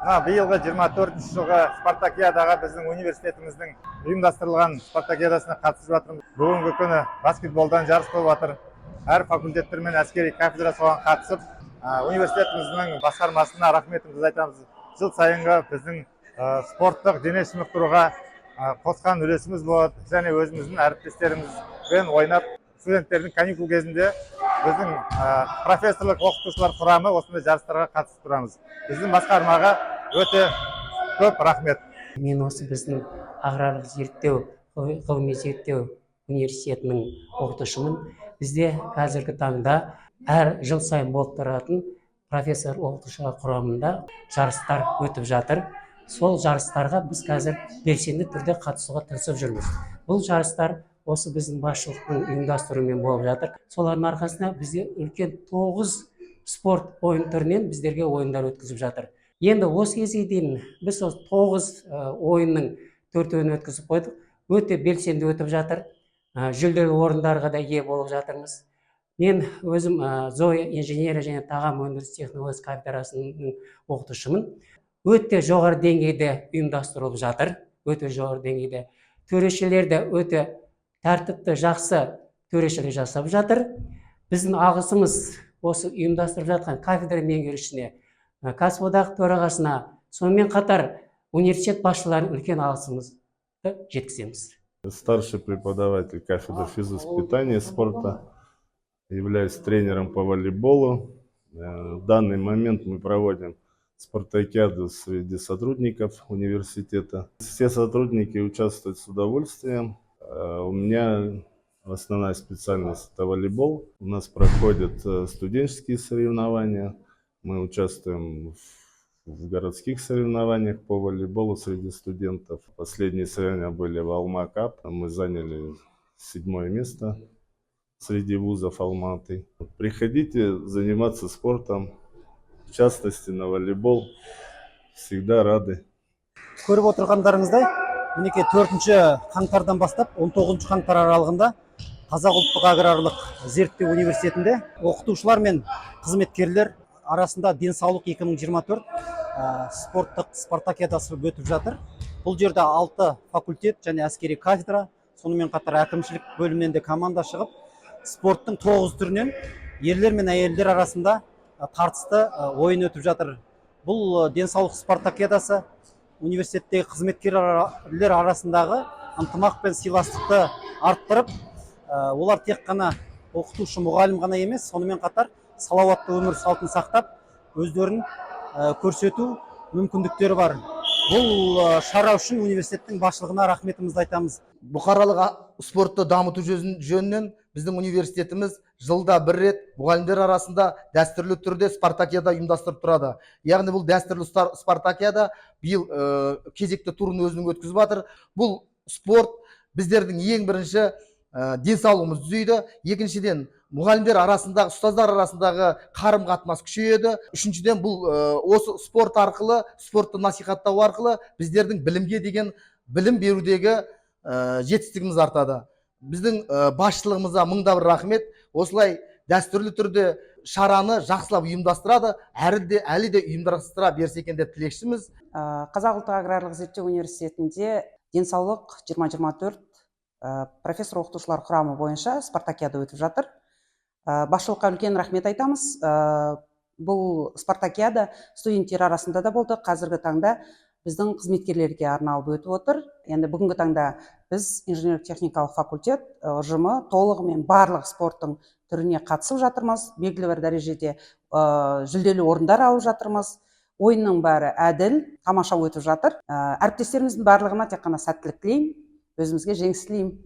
Биылғы 24 жылғы спартакиадаға біздің университетіміздің ұйымдастырылған спартакиадасына қатысып жатырмыз. Бүгінгі күні баскетболдан жарыс болып жатыр. Әр факультеттер мен әскери кафедра соған қатысып, университетіміздің басқармасына рахметімізді айтамыз. Жыл сайынғы біздің спорттық дене шынықтыруға қосқан үлесіміз болады және өзіміздің әріптестерімізбен ойнап, студенттердің каникул кезінде біздің профессорлық оқытушылар құрамы осындай жарыстарға қатысып тұрамыз. Біздің басқармаға өте көп рахмет. Мен осы біздің аграрлық зерттеу, ғылыми зерттеу университетінің оқытушымын. Бізде қазіргі таңда әр жыл сайын болып тұратын профессор оқытушылар құрамында жарыстар өтіп жатыр. Сол жарыстарға біз қазір белсенді түрде қатысуға тырысып жүрміз. Бұл жарыстар осы біздің басшылықтың ұйымдастыруымен болып жатыр. Солардың арқасында бізде үлкен 9 спорт ойын түрінен біздерге ойындар өткізіп жатыр. Енді осы кезге дейін біз осы 9 ойынның 4-ін өткізіп қойдық. Өте белсенді өтіп жатыр. Жүлделі орындарға да ие болып жатырмыз. Мен өзім Зоя инженерия және тағам өндіріс технологиясы кафедрасының оқытушымын. Өте жоғары деңгейде ұйымдастырылып жатыр. Өте жоғары деңгейде. Төрешілер де өте тәртіпті, жақсы төрешілік жасап жатыр. Біздің алғысымыз осы ұйымдастырып жатқан кафедра меңгерушісіне, кәсіподақ төрағасына, сонымен қатар университет басшыларына үлкен алғысымызды жеткіземіз. Старший преподаватель кафедры физвоспитания и спорта, являюсь тренером по волейболу. В данный момент мы проводим спартакиаду среди сотрудников университета. Все сотрудники участвуют с удовольствием. У меня основная специальность – это волейбол. У нас проходят студенческие соревнования. Мы участвуем в городских соревнованиях по волейболу среди студентов. Последние соревнования были в Алма-Кап. Мы заняли 7-е место среди вузов Алматы. Приходите заниматься спортом, в частности на волейбол. Всегда рады. Көріп отырғандарыңыздай, мінекей 4-ші қаңтардан бастап 19-ші қаңтар аралығында Қазақ ұлттық аграрлық зерттеу университетінде оқытушылар мен қызметкерлер арасында денсаулық 2024 спорттық спартакиадасы өтіп жатыр. Бұл жерде 6 факультет және әскери кафедра, сонымен қатар әкімшілік бөлімнен де команда шығып, спорттың 9 түрінен ерлер мен әйелдер арасында тартысты ойын өтіп жатыр. Бұл денсаулық спартакиадасы университеттегі қызметкерлер арасындағы ынтымақ пен сыйластықты арттырып, олар тек қана оқытушы мұғалім ғана емес, сонымен қатар салауатты өмір салтын сақтап, өздерін көрсету мүмкіндіктері бар. Бұл шара үшін университеттің басшылығына рахметімізді айтамыз. Бұқаралық спортты дамыту жөнінен біздің университетіміз жылда бір рет мұғалімдер арасында дәстүрлі түрде спартакиада ұйымдастырып тұрады. Яғни бұл дәстүрлі спартакиада биыл кезекті турын өзінің өткізіп жатыр. Бұл спорт біздердің ең бірінші денсаулығымызды түзейді. Екіншіден, мұғалімдер арасындағы, ұстаздар арасындағы қарым-қатынас күшейеді. Үшіншіден, бұл осы спорт арқылы, спортты насихаттау арқылы біздердің білімге деген білім берудегі жетістігіміз артады. Біздің басшылығымызға мыңда бір рахмет. Осылай дәстүрлі түрде шараны жақсылап ұйымдастырады, әлі де ұйымдастыра берсе екен деп тілекшіміз. Қазақ ұлттық аграрлық зерттеу университетінде денсаулық 2024 профессор оқытушылар құрамы бойынша спартакиада өтіп жатыр. Басшылыққа үлкен рахмет айтамыз. Бұл спартакиада студенттер арасында да болды. Қазіргі таңда біздің қызметкерлерге арналып өтіп отыр. Енді бүгінгі таңда біз инженерлік-техникалық факультет ұжымы толығымен барлық спорттың түріне қатысып жатырмыз. Белгілі бір дәрежеде жүлделі орындар алып жатырмыз. Ойынның бәрі әділ, тамаша өтіп жатыр. Әріптестеріміздің барлығына тек қана сәттілік тілеймін, өзімізге жеңіс тілеймін.